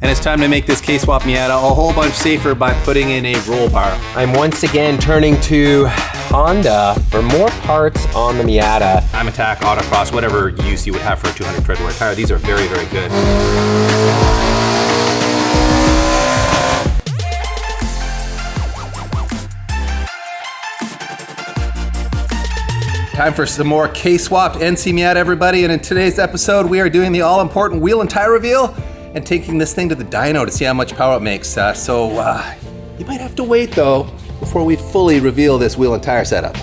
and it's time to make this K-Swap Miata a whole bunch safer by putting in a roll bar. I'm once again turning to Honda for more parts on the Miata. I'm Attack, Autocross, whatever use you would have for a 200 tread wear tire. These are very, very good. Time for some more K-Swapped NC Miata, everybody. And in today's episode, we are doing the all-important wheel and tire reveal and taking this thing to the dyno to see how much power it makes. You might have to wait, though, before we fully reveal this wheel and tire setup.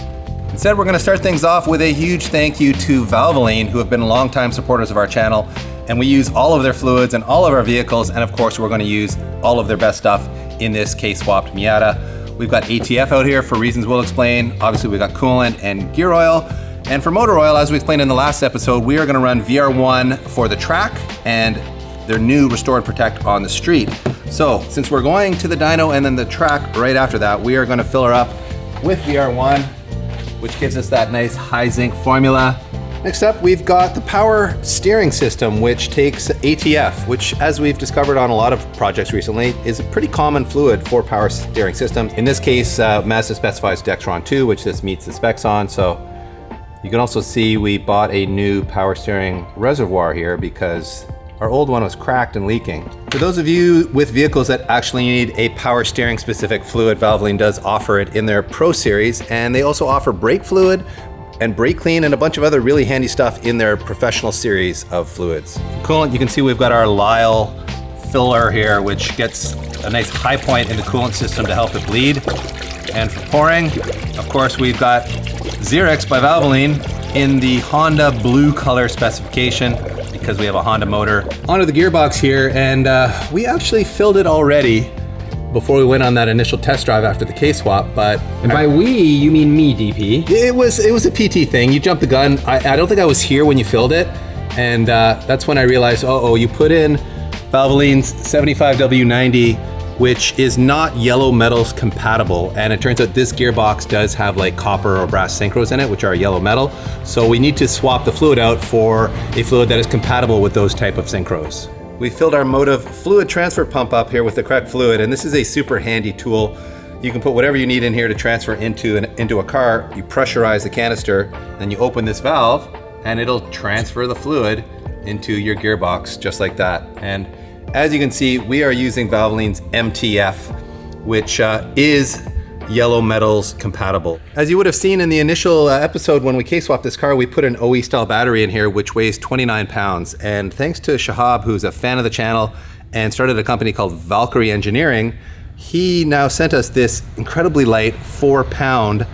Instead, we're going to start things off with a huge thank you to Valvoline, who have been longtime supporters of our channel. And we use all of their fluids in all of our vehicles. And of course, we're going to use all of their best stuff in this K-Swapped Miata. We've got ATF out here for reasons we'll explain. Obviously, we've got coolant and gear oil. And for motor oil, as we explained in the last episode, we are going to run VR1 for the track and their new Restore and Protect on the street. So since we're going to the dyno and then the track right after that, we are going to fill her up with VR1, which gives us that nice high zinc formula. Next up, we've got the power steering system, which takes ATF, which, as we've discovered on a lot of projects recently, is a pretty common fluid for power steering systems. In this case, Mazda specifies Dextron 2, which this meets the specs on. So you can also see we bought a new power steering reservoir here because our old one was cracked and leaking. For those of you with vehicles that actually need a power steering specific fluid, Valvoline does offer it in their Pro Series, and they also offer brake fluid and brake clean and a bunch of other really handy stuff in their professional series of fluids. Coolant, you can see we've got our Lyle filler here, which gets a nice high point in the coolant system to help it bleed. And for pouring, of course, we've got Xerox by Valvoline in the Honda blue color specification because we have a Honda motor. Onto the gearbox here, and we actually filled it already before we went on that initial test drive after the K-Swap, but... And by we, you mean me, DP. It was a PT thing. You jumped the gun. I don't think I was here when you filled it, and that's when I realized, you put in Valvoline's 75W90, which is not yellow metals compatible, and it turns out this gearbox does have like copper or brass synchros in it, which are yellow metal, so we need to swap the fluid out for a fluid that is compatible with those type of synchros. We filled our Motive fluid transfer pump up here with the correct fluid, and this is a super handy tool. You can put whatever you need in here to transfer into a car. You pressurize the canister, then you open this valve, and it'll transfer the fluid into your gearbox just like that. And as you can see, we are using Valvoline's MTF, which is yellow metals compatible. As you would have seen in the initial episode when we K-swapped this car, we put an OE style battery in here which weighs 29 pounds. And thanks to Shahab, who's a fan of the channel and started a company called Valkyrie Engineering, he now sent us this incredibly light 4-pound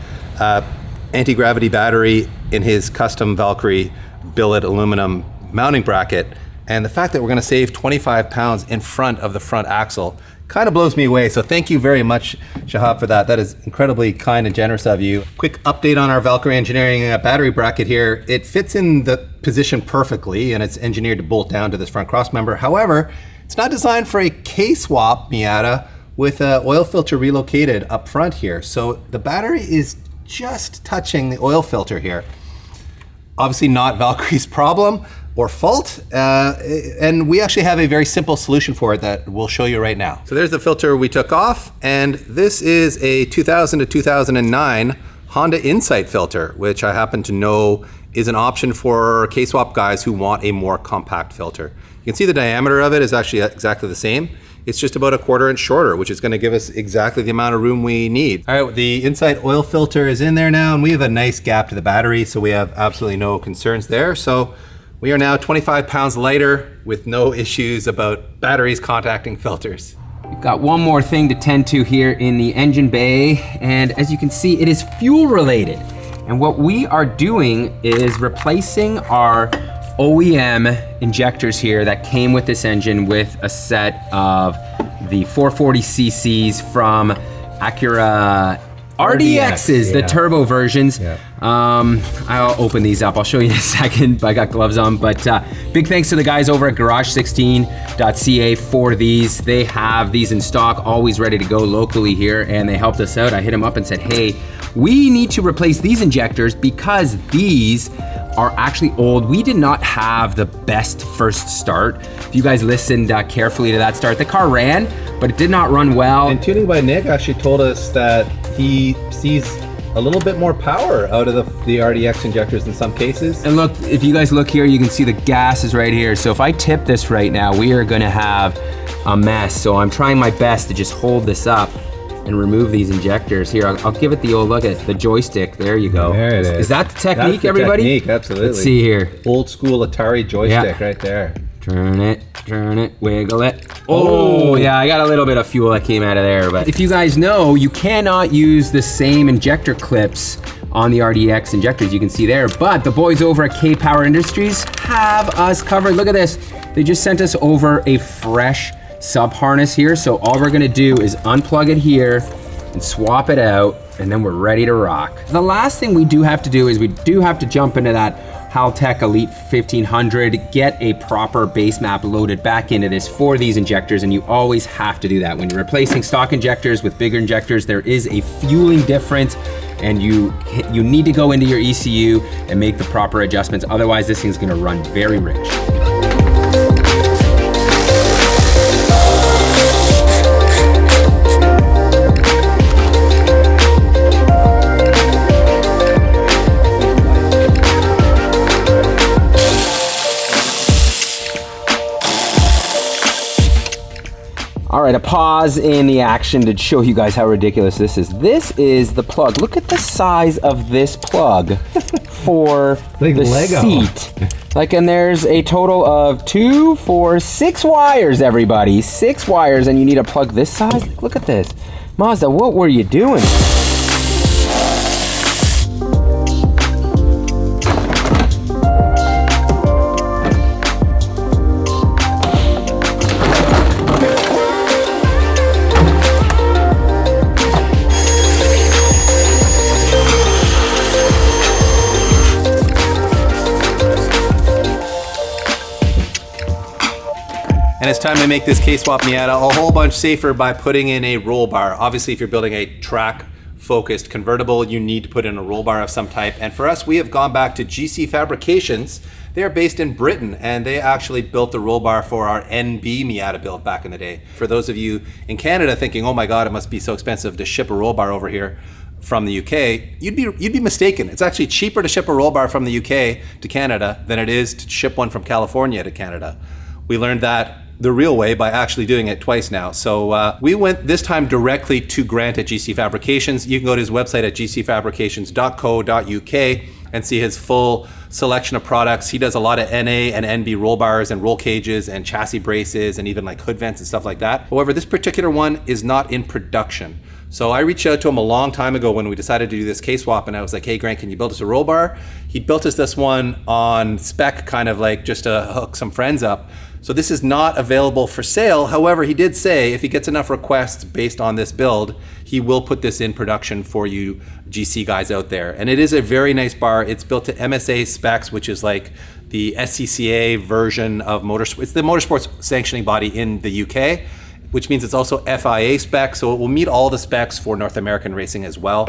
anti-gravity battery in his custom Valkyrie billet aluminum mounting bracket. And the fact that we're gonna save 25 pounds in front of the front axle kind of blows me away. So thank you very much, Shahab, for that. That is incredibly kind and generous of you. Quick update on our Valkyrie Engineering battery bracket here. It fits in the position perfectly, and it's engineered to bolt down to this front cross member. However, it's not designed for a K-Swap Miata with an oil filter relocated up front here. So the battery is just touching the oil filter here. Obviously not Valkyrie's problem or fault, and we actually have a very simple solution for it that we'll show you right now. So there's the filter we took off, and this is a 2000 to 2009 Honda Insight filter, which I happen to know is an option for K-Swap guys who want a more compact filter. You can see the diameter of it is actually exactly the same. It's just about 1/4 inch shorter, which is going to give us exactly the amount of room we need. All right, the Insight oil filter is in there now, and we have a nice gap to the battery, so we have absolutely no concerns there. So we are now 25 pounds lighter with no issues about batteries contacting filters. We've got one more thing to tend to here in the engine bay, and as you can see, it is fuel related. And what we are doing is replacing our OEM injectors here that came with this engine with a set of the 440 cc's from Acura RDXs, the turbo versions. Yeah. I'll open these up. I'll show you in a second, but I got gloves on. But big thanks to the guys over at garage16.ca for these. They have these in stock, always ready to go locally here, and they helped us out. I hit them up and said, hey, we need to replace these injectors because these are actually old. We did not have the best first start. If you guys listened carefully to that start, the car ran, but it did not run well. And Tuning by Nick actually told us that he sees a little bit more power out of the RDX injectors in some cases. And look, if you guys look here, you can see the gas is right here. So if I tip this right now, we are gonna have a mess. So I'm trying my best to just hold this up and remove these injectors. Here, I'll give it the old look at the joystick. There you go. There it is. Is that the technique, That's the everybody? Technique, absolutely. Let's see here. Old school Atari joystick right there. Turn it, wiggle it. Oh, yeah, I got a little bit of fuel that came out of there. But if you guys know, you cannot use the same injector clips on the RDX injectors you can see there, but the boys over at K-Power Industries have us covered. Look at this. They just sent us over a fresh sub harness here. So all we're gonna do is unplug it here and swap it out, and then we're ready to rock. The last thing we do have to do is we do have to jump into that Haltech Elite 1500, get a proper base map loaded back into this for these injectors, and you always have to do that. When you're replacing stock injectors with bigger injectors, there is a fueling difference, and you need to go into your ECU and make the proper adjustments, otherwise this thing's gonna run very rich. All right, a pause in the action to show you guys how ridiculous this is. This is the plug. Look at the size of this plug for like the Lego seat. Like, and there's a total of 2, 4, 6 wires, everybody. 6 wires, and you need a plug this size? Look at this. Mazda, what were you doing? And it's time to make this K-Swap Miata a whole bunch safer by putting in a roll bar. Obviously, if you're building a track-focused convertible, you need to put in a roll bar of some type. And for us, we have gone back to GC Fabrications. They are based in Britain, and they actually built the roll bar for our NB Miata build back in the day. For those of you in Canada thinking, oh my God, it must be so expensive to ship a roll bar over here from the UK, you'd be mistaken. It's actually cheaper to ship a roll bar from the UK to Canada than it is to ship one from California to Canada. We learned that the real way by actually doing it twice now. So we went this time directly to Grant at GC Fabrications. You can go to his website at gcfabrications.co.uk and see his full selection of products. He does a lot of NA and NB roll bars and roll cages and chassis braces and even like hood vents and stuff like that. However, this particular one is not in production. So I reached out to him a long time ago when we decided to do this K-Swap, and I was like, hey Grant, can you build us a roll bar? He built us this one on spec, kind of like just to hook some friends up. So this is not available for sale. However, he did say if he gets enough requests based on this build, he will put this in production for you GC guys out there. And it is a very nice bar. It's built to MSA specs, which is like the SCCA version of motorsport. It's the motorsports sanctioning body in the UK, which means it's also FIA specs. So it will meet all the specs for North American racing as well.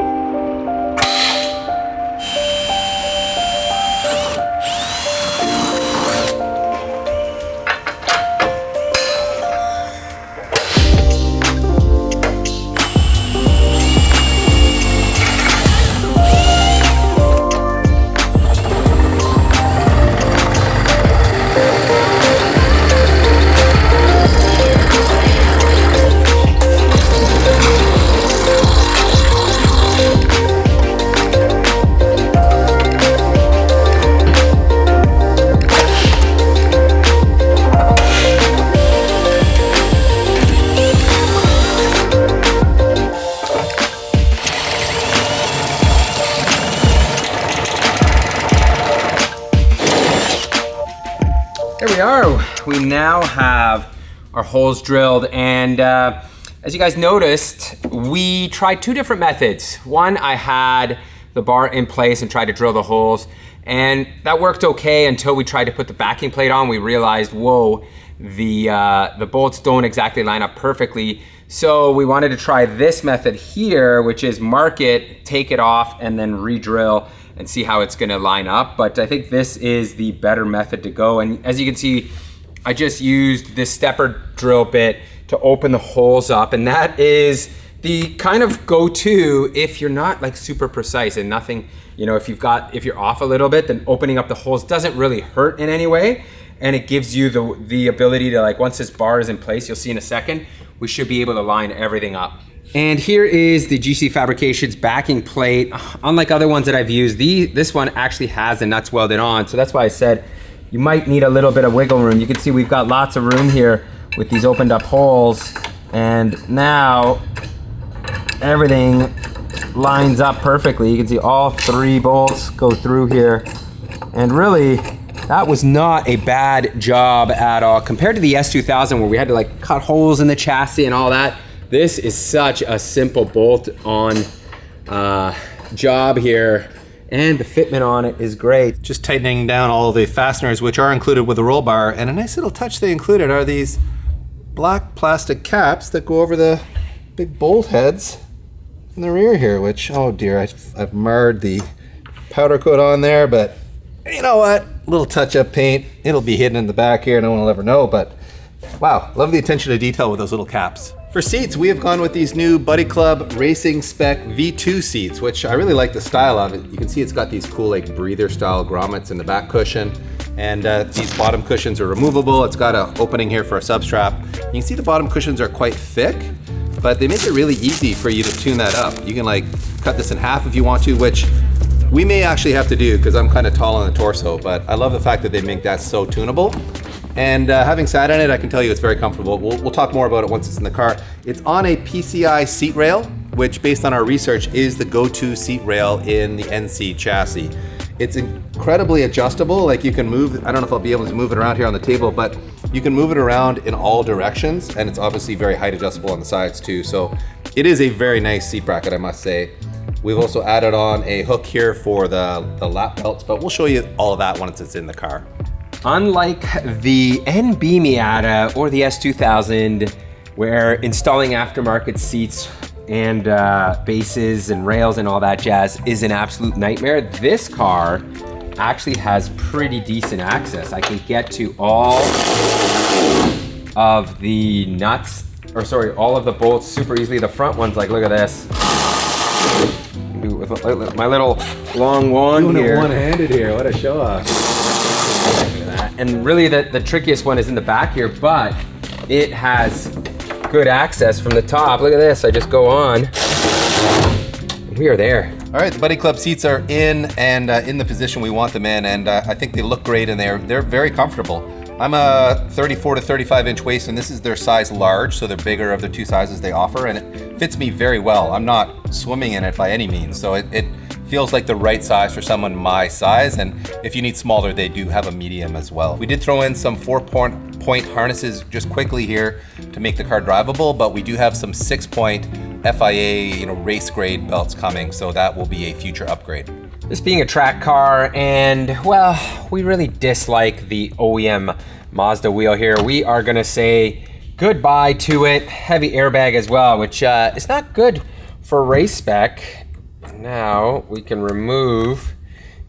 There we are. We now have our holes drilled, and as you guys noticed, we tried 2 different methods. One, I had the bar in place and tried to drill the holes, and that worked okay until we tried to put the backing plate on. We realized, whoa, the bolts don't exactly line up perfectly. So we wanted to try this method here, which is mark it, take it off, and then re-drill. and see how it's gonna line up. But I think this is the better method to go. And as you can see, I just used this stepper drill bit to open the holes up, and that is the kind of go-to if you're not like super precise and nothing, you know, if you're off a little bit, then opening up the holes doesn't really hurt in any way. And it gives you the ability to, like, once this bar is in place, you'll see in a second, we should be able to line everything up. And here is the GC Fabrications backing plate. Unlike other ones that I've used, this one actually has the nuts welded on. So that's why I said you might need a little bit of wiggle room. You can see we've got lots of room here with these opened up holes. And now everything lines up perfectly. You can see all 3 bolts go through here. And really, that was not a bad job at all. Compared to the S2000 where we had to like cut holes in the chassis and all that, this is such a simple bolt on job here. And the fitment on it is great. Just tightening down all the fasteners, which are included with the roll bar. And a nice little touch they included are these black plastic caps that go over the big bolt heads in the rear here, which, oh dear, I've marred the powder coat on there, but you know what? A little touch-up paint. It'll be hidden in the back here. No one will ever know, but wow, love the attention to detail with those little caps. For seats, we have gone with these new Buddy Club Racing Spec V2 seats, which I really like the style of it. You can see it's got these cool like breather style grommets in the back cushion, and these bottom cushions are removable. It's got an opening here for a substrap. You can see the bottom cushions are quite thick, but they make it really easy for you to tune that up. You can like cut this in half if you want to, which we may actually have to do because I'm kind of tall on the torso, but I love the fact that they make that so tunable. And having sat in it, I can tell you it's very comfortable. We'll talk more about it once it's in the car. It's on a PCI seat rail, which based on our research is the go-to seat rail in the NC chassis. It's incredibly adjustable. Like you can move, I don't know if I'll be able to move it around here on the table, but you can move it around in all directions, and it's obviously very height adjustable on the sides too. So it is a very nice seat bracket, I must say. We've also added on a hook here for the lap belts, but we'll show you all of that once it's in the car. Unlike the NB Miata or the S2000, where installing aftermarket seats and bases and rails and all that jazz is an absolute nightmare, this car actually has pretty decent access. I can get to all of the nuts, or sorry, all of the bolts super easily. The front one's like, look at this. Do it with my little long wand here. One-handed here, what a show off. And really the trickiest one is in the back here, but it has good access from the top. Look at this, I just go on. We are there. All right, the Buddy Club seats are in and in the position we want them in, and I think they look great and they're very comfortable. I'm a 34 to 35 inch waist, and this is their size large, so they're bigger of the 2 sizes they offer, and it fits me very well. I'm not swimming in it by any means, so it feels like the right size for someone my size, and if you need smaller, they do have a medium as well. We did throw in some 4-point harnesses just quickly here to make the car drivable, but we do have some 6-point FIA, race grade belts coming, so that will be a future upgrade. This being a track car, and well, we really dislike the OEM Mazda wheel here. We are gonna say goodbye to it. Heavy airbag as well, which is not good for race spec. Now we can remove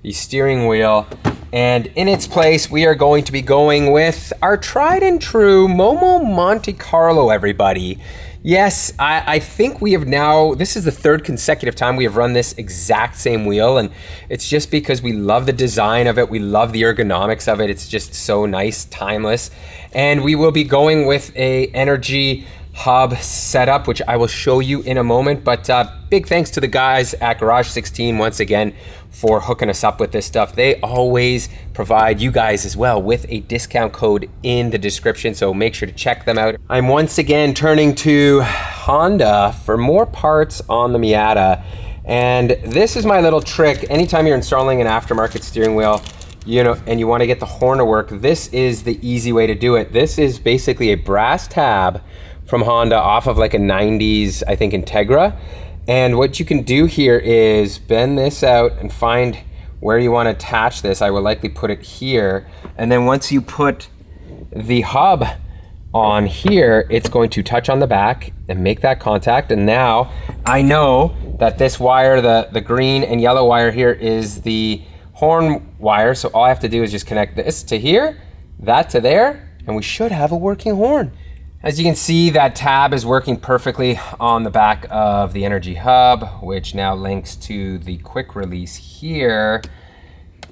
the steering wheel, and in its place, we are going to be going with our tried and true Momo Monte Carlo, everybody. Yes, I think we have now, this is the 3rd consecutive time we have run this exact same wheel, and it's just because we love the design of it, we love the ergonomics of it, it's just so nice, timeless. And we will be going with a energy hub setup, which I will show you in a moment, but big thanks to the guys at Garage 16 once again for hooking us up with this stuff. They always provide you guys as well with a discount code in the description, so make sure to check them out. I'm once again turning to Honda for more parts on the Miata, and this is my little trick. Anytime you're installing an aftermarket steering wheel, and you want to get the horn to work, this is the easy way to do it. This is basically a brass tab from Honda off of like a 90s, I think, Integra. And what you can do here is bend this out and find where you want to attach this. I will likely put it here. And then once you put the hub on here, it's going to touch on the back and make that contact. And now I know that this wire, the green and yellow wire here, is the horn wire. So all I have to do is just connect this to here, that to there, and we should have a working horn. As you can see, that tab is working perfectly on the back of the energy hub, which now links to the quick release here.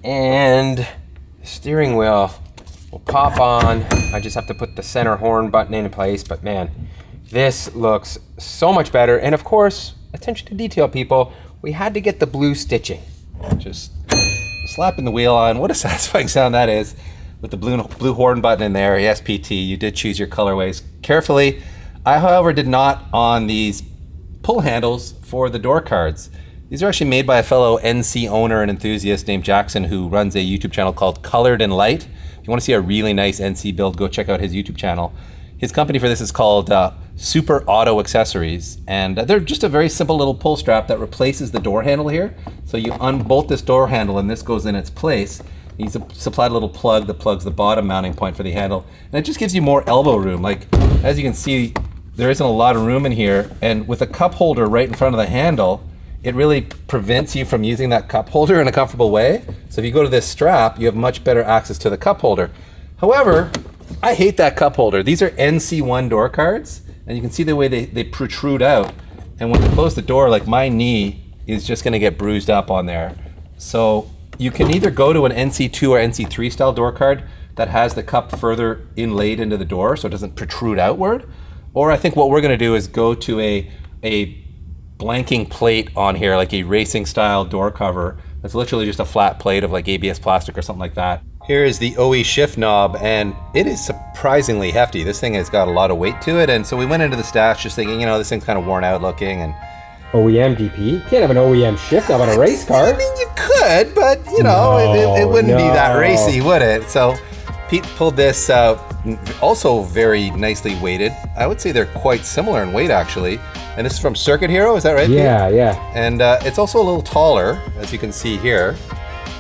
And the steering wheel will pop on. I just have to put the center horn button in place, but man, this looks so much better. And of course, attention to detail, people, we had to get the blue stitching. Just slapping the wheel on. What a satisfying sound that is. With the blue horn button in there, yes, PT, you did choose your colorways carefully. I, however, did not on these pull handles for the door cards. These are actually made by a fellow NC owner and enthusiast named Jackson, who runs a YouTube channel called Colored in Light. If you want to see a really nice NC build, go check out his YouTube channel. His company for this is called Super Auto Accessories, and they're just a very simple little pull strap that replaces the door handle here. So you unbolt this door handle and this goes in its place. He's supplied a little plug that plugs the bottom mounting point for the handle, and it just gives you more elbow room. Like, as you can see, there isn't a lot of room in here, and with a cup holder right in front of the handle, it really prevents you from using that cup holder in a comfortable way. So if you go to this strap, you have much better access to the cup holder. However, I hate that cup holder. These are NC1 door cards, and you can see the way they protrude out, and when you close the door, like, my knee is just gonna get bruised up on there. So you can either go to an NC2 or NC3 style door card that has the cup further inlaid into the door so it doesn't protrude outward. Or I think what we're gonna do is go to a blanking plate on here, like a racing style door cover. That's literally just a flat plate of like ABS plastic or something like that. Here is the OE shift knob, and it is surprisingly hefty. This thing has got a lot of weight to it, and so we went into the stash just thinking, you know, this thing's kind of worn out looking, and OEM DP? You can't have an OEM shift knob on a race car. I mean, you could, but you know, it wouldn't be that racy, would it? So Pete pulled this also very nicely weighted. I would say they're quite similar in weight, actually. And this is from Circuit Hero, is that right, Pete? Yeah. And it's also a little taller, as you can see here,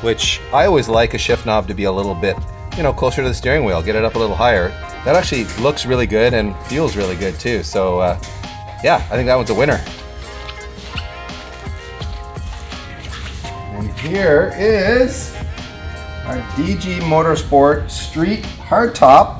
which I always like a shift knob to be a little bit, you know, closer to the steering wheel, get it up a little higher. That actually looks really good and feels really good too. So yeah, I think that one's a winner. And here is our DG Motorsport Street Hardtop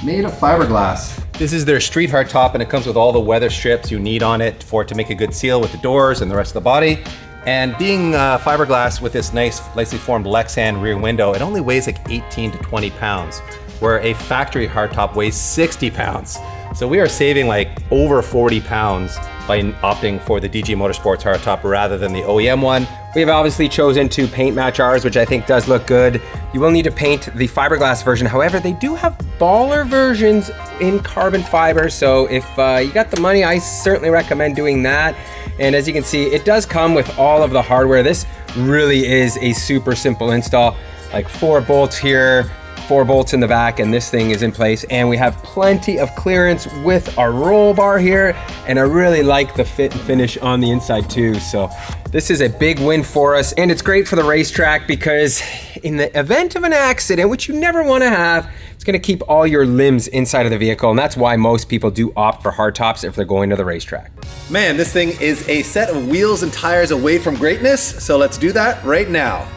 made of fiberglass. This is their Street Hardtop, and it comes with all the weather strips you need on it for it to make a good seal with the doors and the rest of the body. And being fiberglass with this nicely formed Lexan rear window, it only weighs like 18 to 20 pounds, where a factory hardtop weighs 60 pounds. So we are saving like over 40 pounds by opting for the DG Motorsports hardtop rather than the OEM one. We have obviously chosen to paint match ours, which I think does look good. You will need to paint the fiberglass version. However, they do have baller versions in carbon fiber. So if you got the money, I certainly recommend doing that. And as you can see, it does come with all of the hardware. This really is a super simple install, like 4 bolts here, 4 bolts in the back, and this thing is in place. And we have plenty of clearance with our roll bar here. And I really like the fit and finish on the inside too. So this is a big win for us. And it's great for the racetrack because in the event of an accident, which you never want to have, it's going to keep all your limbs inside of the vehicle. And that's why most people do opt for hardtops if they're going to the racetrack. Man, this thing is a set of wheels and tires away from greatness. So let's do that right now.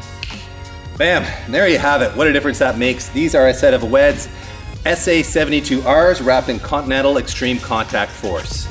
Bam, and there you have it. What a difference that makes. These are a set of WED's SA72Rs wrapped in Continental Extreme Contact Force.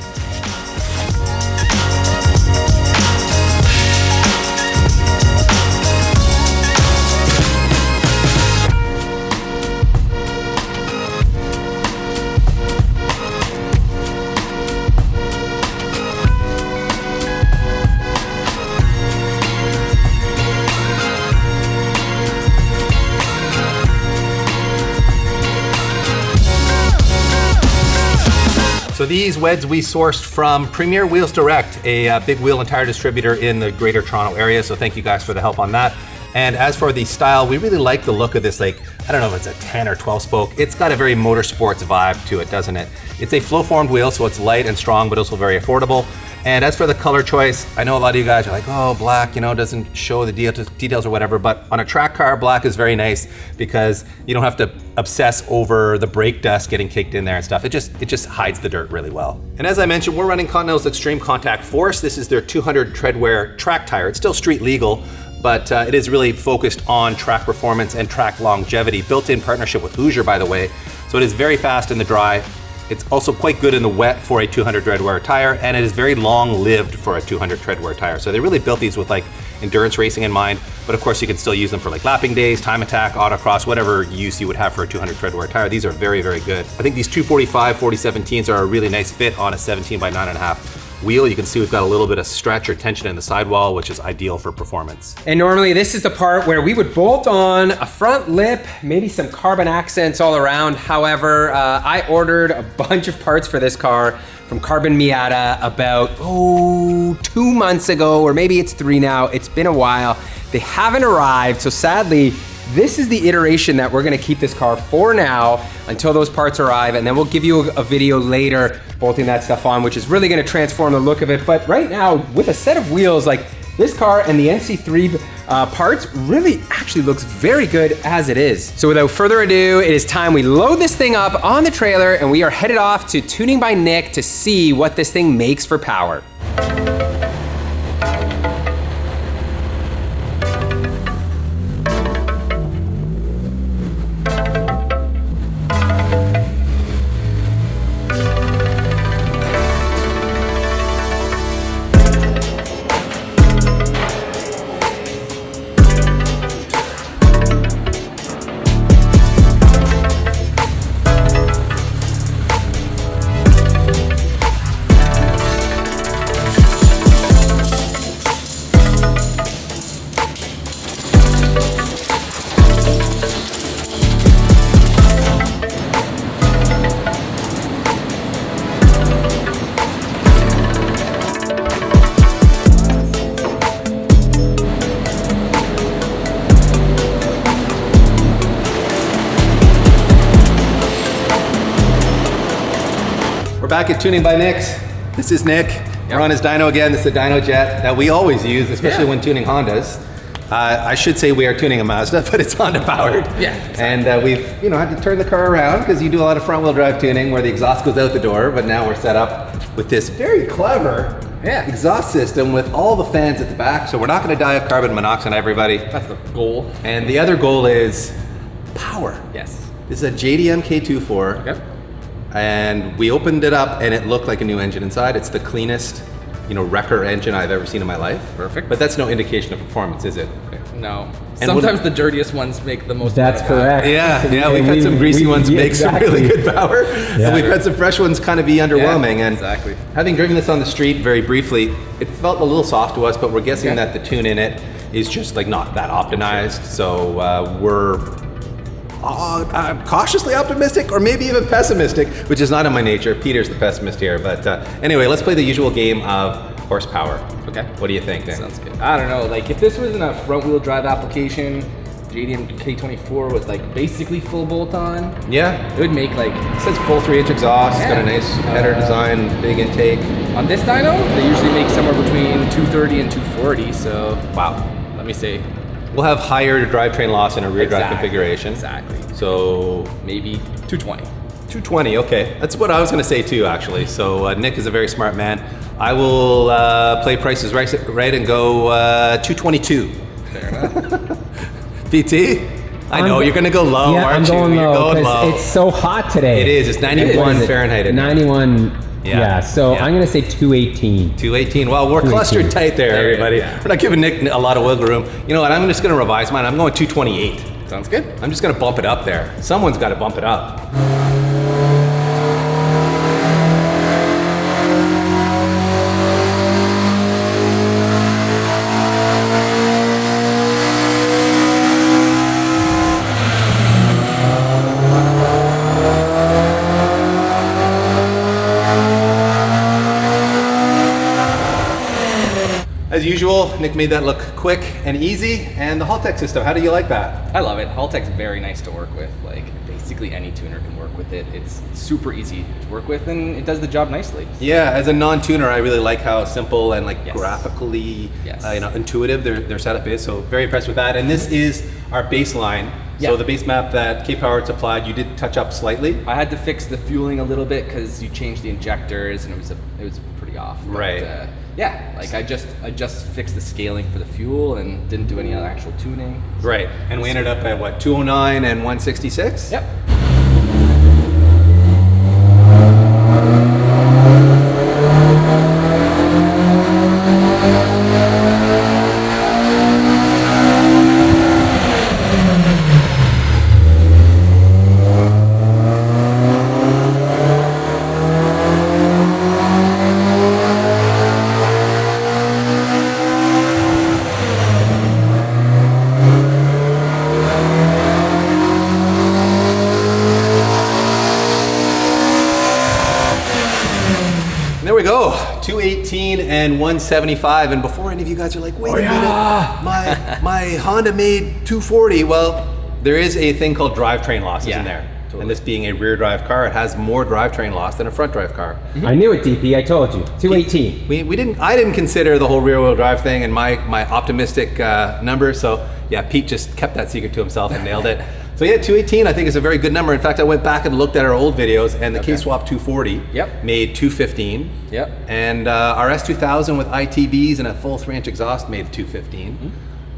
So these WEDs we sourced from Premier Wheels Direct, a big wheel and tire distributor in the Greater Toronto area. So thank you guys for the help on that. And as for the style, we really like the look of this, like, I don't know if it's a 10 or 12 spoke. It's got a very motorsports vibe to it, doesn't it? It's a flow-formed wheel, so it's light and strong, but also very affordable. And as for the color choice, I know a lot of you guys are like, oh, black, you know, doesn't show the details or whatever, but on a track car, black is very nice because you don't have to obsess over the brake dust getting kicked in there and stuff. It just hides the dirt really well. And as I mentioned, we're running Continental's Extreme Contact Force. This is their 200 treadwear track tire. It's still street legal, but it is really focused on track performance and track longevity, built in partnership with Hoosier, by the way. So it is very fast in the dry. It's also quite good in the wet for a 200 treadwear tire, and it is very long-lived for a 200 treadwear tire. So they really built these with like endurance racing in mind, but of course you can still use them for like lapping days, time attack, autocross, whatever use you would have for a 200 treadwear tire. These are very, very good. I think these 245 4017s are a really nice fit on a 17 by 9.5 wheel. You can see we've got a little bit of stretch or tension in the sidewall, which is ideal for performance. And normally this is the part where we would bolt on a front lip, maybe some carbon accents all around. However, I ordered a bunch of parts for this car from Carbon Miata about, 2 months ago, or maybe it's 3 now. It's been a while. They haven't arrived, so sadly, this is the iteration that we're gonna keep this car for now until those parts arrive, and then we'll give you a video later bolting that stuff on, which is really gonna transform the look of it. But right now, with a set of wheels like this car and the NC3 parts, really actually looks very good as it is. So without further ado, it is time we load this thing up on the trailer, and we are headed off to Tuning by Nick to see what this thing makes for power. We're back at Tuning by Nick's. This is Nick. Yep. We're on his dyno again. This is the dyno jet that we always use, especially when tuning Hondas. I should say we are tuning a Mazda, but it's Honda powered. Yeah. Exactly. And we've had to turn the car around because you do a lot of front wheel drive tuning where the exhaust goes out the door, but now we're set up with this very clever exhaust system with all the fans at the back. So we're not going to die of carbon monoxide, everybody. That's the goal. And the other goal is power. Yes. This is a JDM K24. Yep. And we opened it up and it looked like a new engine inside. It's the cleanest, wrecker engine I've ever seen in my life. Perfect. But that's no indication of performance, is it? No. And sometimes the dirtiest ones make the most. That's correct. Yeah, we've had some greasy ones make some really good power. Yeah. And we've had some fresh ones kind of be underwhelming. And exactly. Having driven this on the street very briefly, it felt a little soft to us, but we're guessing that the tune in it is just like not that optimized. So we're cautiously optimistic or maybe even pessimistic, which is not in my nature. Peter's the pessimist here. But anyway, let's play the usual game of horsepower. Okay. What do you think, Nick? Sounds good. I don't know, like if this was in a front wheel drive application, JDM K24 was like basically full bolt on. Yeah. It would make like, it says full 3-inch exhaust, got a nice header design, big intake. On this dyno, they usually make somewhere between 230 and 240, so wow. Let me see. We'll have higher drivetrain loss in a rear drive configuration. Exactly. So maybe 220. 220, okay. That's what I was gonna say too, actually. So Nick is a very smart man. I will play prices right and go 222. Fair enough. PT? I know you're gonna go low, aren't you? I'm going low. You're going low. It's so hot today. It is. It's 91 Fahrenheit. 91. Yeah. So I'm gonna say 218. 218. Well, we're clustered tight there, everybody. Yeah. We're not giving Nick a lot of wiggle room. You know what? I'm just gonna revise mine. I'm going 228. Sounds good. I'm just gonna bump it up there. Someone's got to bump it up. As usual, Nick made that look quick and easy. And the Haltech system, how do you like that? I love it. Haltech's very nice to work with. Like, basically any tuner can work with it. It's super easy to work with, and it does the job nicely. Yeah, as a non-tuner, I really like how simple and like Yes. graphically, Yes. Intuitive their setup is. So very impressed with that. And this is our baseline. Yeah. So the base map that K-Power supplied, you did touch up slightly. I had to fix the fueling a little bit because you changed the injectors, and it was pretty off. But, Right. yeah, like I just fixed the scaling for the fuel and didn't do any other actual tuning. Right. And we ended up at what, 209 and 166? Yep. There we go, 218 and 175. And before any of you guys are like, wait a minute, my Honda made 240. Well, there is a thing called drivetrain losses in there. Totally. And this being a rear drive car, it has more drivetrain loss than a front drive car. I knew it, DP. I told you. 218. I didn't consider the whole rear wheel drive thing in my optimistic number. So yeah, Pete just kept that secret to himself and nailed it. So yeah, 218 I think is a very good number. In fact, I went back and looked at our old videos, and the K-Swap 240 made 215. Yep. And our S2000 with ITBs and a full 3-inch exhaust made 215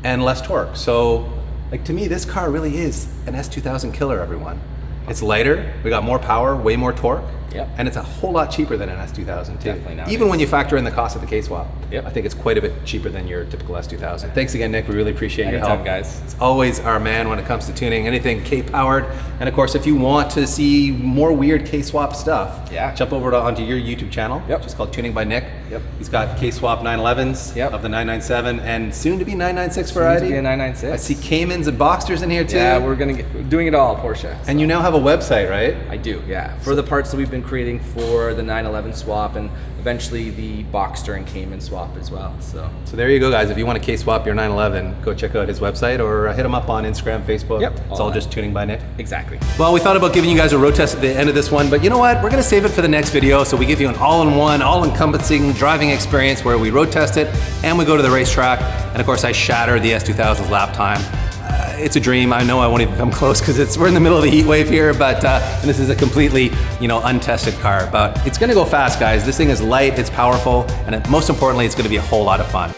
and less torque. So like, to me, this car really is an S2000 killer, everyone. It's lighter, we got more power, way more torque. Yep. And it's a whole lot cheaper than an S2000 too. Definitely nowadays. Even when you factor in the cost of the K-Swap. Yep. I think it's quite a bit cheaper than your typical S2000. Thanks again, Nick. We really appreciate your Anytime, help. guys. It's always our man when it comes to tuning, anything K-powered. And of course, if you want to see more weird K-Swap stuff, jump over onto your YouTube channel, which is called Tuning by Nick. Yep. He's got K-Swap 911s of the 997 and soon to be 996 Soon variety. to be a 996. I see Caymans and Boxsters in here too. Yeah, we're doing it all, Porsche. So. And you now have a website, right? I do, yeah. For the parts that we've been creating for the 911 swap and eventually the Boxster and Cayman swap as well. So there you go, guys. If you want to K-swap your 911, go check out his website or hit him up on Instagram, Facebook. Yep. It's all just Tuning by Nick. Exactly. Well, we thought about giving you guys a road test at the end of this one, but you know what? We're going to save it for the next video. So we give you an all-in-one, all-encompassing driving experience where we road test it and we go to the racetrack. And of course, I shatter the S2000's lap time. It's a dream. I know I won't even come close because we're in the middle of the heat wave here, but and this is a completely, untested car. But it's going to go fast, guys. This thing is light, it's powerful, and most importantly, it's going to be a whole lot of fun.